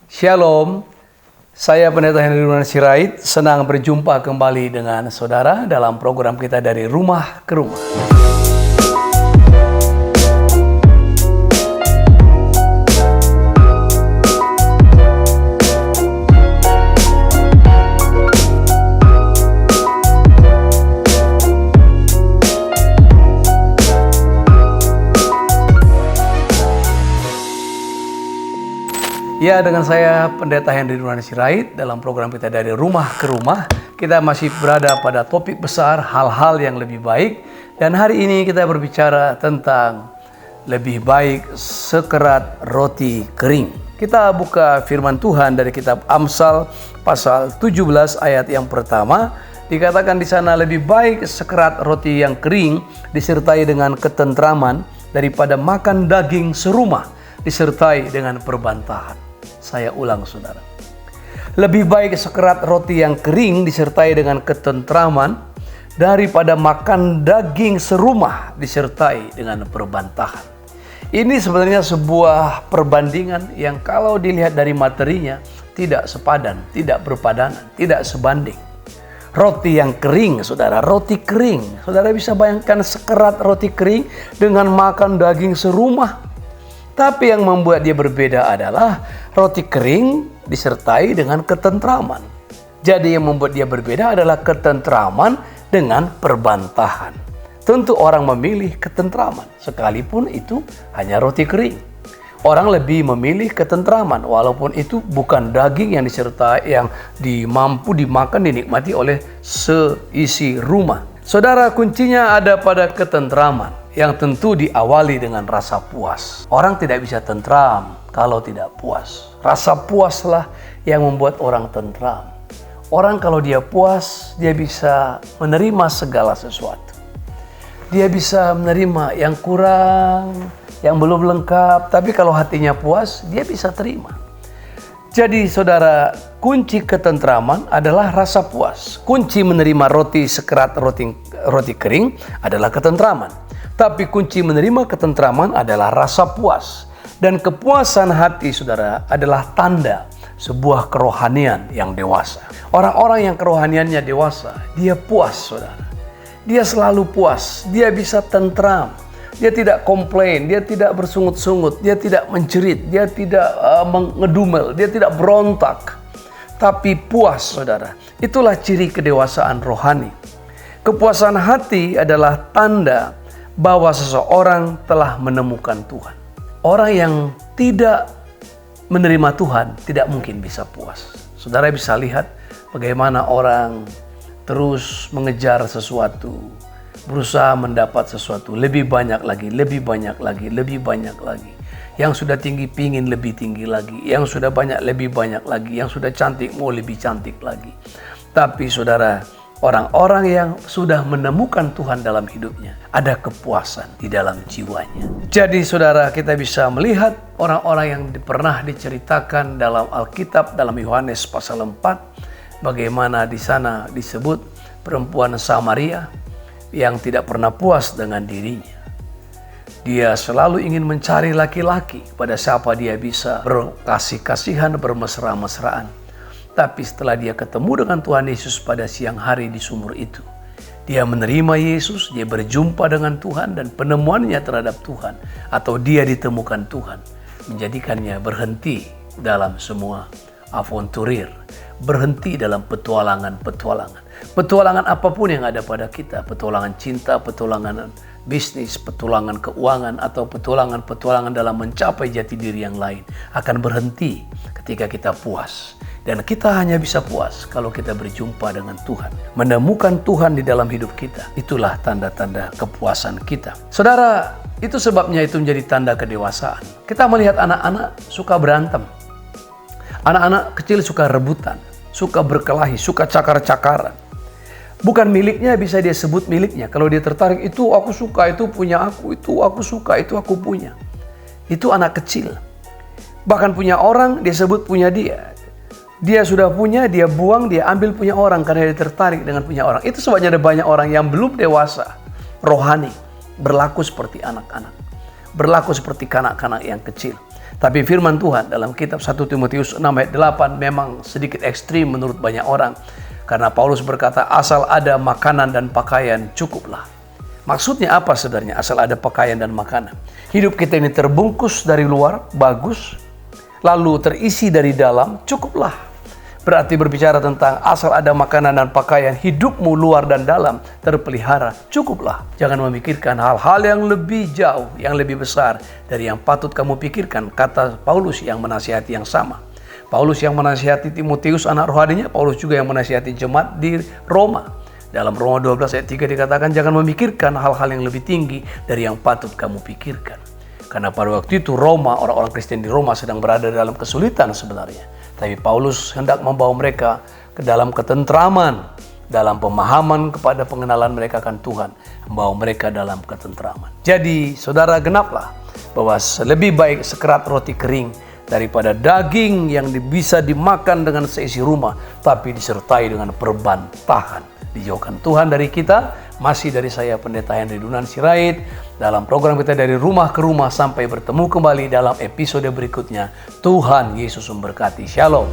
Shalom, saya Pendeta Henry Sirait, senang berjumpa kembali dengan saudara dalam program kita dari rumah ke rumah. Ya, dengan saya Pendeta Henry Sirait dalam program kita dari rumah ke rumah. Kita masih berada pada topik besar hal-hal yang lebih baik. Dan hari ini kita berbicara tentang lebih baik sekerat roti kering. Kita buka firman Tuhan dari kitab Amsal pasal 17 ayat yang pertama. Dikatakan di sana lebih baik sekerat roti yang kering disertai dengan ketentraman daripada makan daging serumah disertai dengan perbantahan. Saya ulang, saudara. Lebih baik sekerat roti yang kering disertai dengan ketentraman daripada makan daging serumah disertai dengan perbantahan. Ini sebenarnya sebuah perbandingan yang kalau dilihat dari materinya tidak sepadan, tidak berpadanan, tidak sebanding. Roti yang kering, saudara, roti kering. Saudara bisa bayangkan sekerat roti kering dengan makan daging serumah. Tapi yang membuat dia berbeda adalah roti kering disertai dengan ketentraman. Jadi yang membuat dia berbeda adalah ketentraman dengan perbantahan. Tentu orang memilih ketentraman, sekalipun itu hanya roti kering. Orang lebih memilih ketentraman, walaupun itu bukan daging yang disertai, yang mampu dimakan, dinikmati oleh seisi rumah. Saudara, kuncinya ada pada ketentraman, yang tentu diawali dengan rasa puas. Orang tidak bisa tentram kalau tidak puas. Rasa puaslah yang membuat orang tentram. Orang kalau dia puas, dia bisa menerima segala sesuatu. Dia bisa menerima yang kurang, yang belum lengkap, tapi kalau hatinya puas, dia bisa terima. Jadi saudara, kunci ketentraman adalah rasa puas. Kunci menerima roti sekerat roti kering adalah ketentraman. Tapi kunci menerima ketentraman adalah rasa puas. Dan kepuasan hati, saudara, adalah tanda sebuah kerohanian yang dewasa. Orang-orang yang kerohaniannya dewasa, dia puas, saudara. Dia selalu puas, dia bisa tentram. Dia tidak komplain, dia tidak bersungut-sungut, dia tidak menjerit, dia tidak mengedumel, dia tidak berontak. Tapi puas, saudara. Itulah ciri kedewasaan rohani. Kepuasan hati adalah tanda bahwa seseorang telah menemukan Tuhan. Orang yang tidak menerima Tuhan tidak mungkin bisa puas. Saudara bisa lihat bagaimana orang terus mengejar sesuatu, berusaha mendapat sesuatu lebih banyak lagi, lebih banyak lagi, lebih banyak lagi. Yang sudah tinggi pingin lebih tinggi lagi, yang sudah banyak lebih banyak lagi, yang sudah cantik mau lebih cantik lagi. Tapi saudara, orang-orang yang sudah menemukan Tuhan dalam hidupnya, ada kepuasan di dalam jiwanya. Jadi saudara, kita bisa melihat orang-orang yang pernah diceritakan dalam Alkitab, dalam Yohanes pasal 4, bagaimana di sana disebut perempuan Samaria yang tidak pernah puas dengan dirinya. Dia selalu ingin mencari laki-laki pada siapa dia bisa berkasih-kasihan, bermesra-mesraan. Tapi setelah dia ketemu dengan Tuhan Yesus pada siang hari di sumur itu, dia menerima Yesus, dia berjumpa dengan Tuhan, dan penemuannya terhadap Tuhan atau dia ditemukan Tuhan menjadikannya berhenti dalam semua aventurir, berhenti dalam petualangan-petualangan. Petualangan apapun yang ada pada kita, petualangan cinta, petualangan bisnis, petualangan keuangan, atau petualangan-petualangan dalam mencapai jati diri yang lain akan berhenti ketika kita puas. Dan kita hanya bisa puas kalau kita berjumpa dengan Tuhan. Menemukan Tuhan di dalam hidup kita. Itulah tanda-tanda kepuasan kita. Saudara, itu sebabnya itu menjadi tanda kedewasaan. Kita melihat anak-anak suka berantem. Anak-anak kecil suka rebutan, suka berkelahi, suka cakar-cakaran. Bukan miliknya bisa dia sebut miliknya. Kalau dia tertarik, itu aku suka, itu punya aku, itu aku suka, itu aku punya. Itu anak kecil. Bahkan punya orang, dia sebut punya dia. Dia sudah punya, dia buang, dia ambil punya orang karena dia tertarik dengan punya orang. Itu sebabnya ada banyak orang yang belum dewasa, rohani, berlaku seperti anak-anak. Berlaku seperti kanak-kanak yang kecil. Tapi firman Tuhan dalam kitab 1 Timotius 6 ayat 8 memang sedikit ekstrim menurut banyak orang. Karena Paulus berkata, asal ada makanan dan pakaian cukuplah. Maksudnya apa sebenarnya asal ada pakaian dan makanan? Hidup kita ini terbungkus dari luar, bagus, lalu terisi dari dalam, cukuplah. Berarti berbicara tentang asal ada makanan dan pakaian, hidupmu luar dan dalam terpelihara, cukuplah. Jangan memikirkan hal-hal yang lebih jauh, yang lebih besar dari yang patut kamu pikirkan, kata Paulus yang menasihati yang sama. Paulus yang menasihati Timotius anak rohaninya, Paulus juga yang menasihati jemaat di Roma. Dalam Roma 12 ayat 3 dikatakan, jangan memikirkan hal-hal yang lebih tinggi dari yang patut kamu pikirkan. Karena pada waktu itu Roma, orang-orang Kristen di Roma sedang berada dalam kesulitan sebenarnya. Tapi Paulus hendak membawa mereka ke dalam ketentraman, dalam pemahaman kepada pengenalan mereka akan Tuhan, membawa mereka dalam ketentraman. Jadi saudara, genaplah bahwa lebih baik sekerat roti kering daripada daging yang bisa dimakan dengan seisi rumah, tapi disertai dengan perbantahan. Dijauhkan Tuhan dari kita. Masih dari saya Pendeta Henry Dunan Sirait dalam program kita dari rumah ke rumah. Sampai bertemu kembali dalam episode berikutnya. Tuhan Yesus memberkati. Shalom.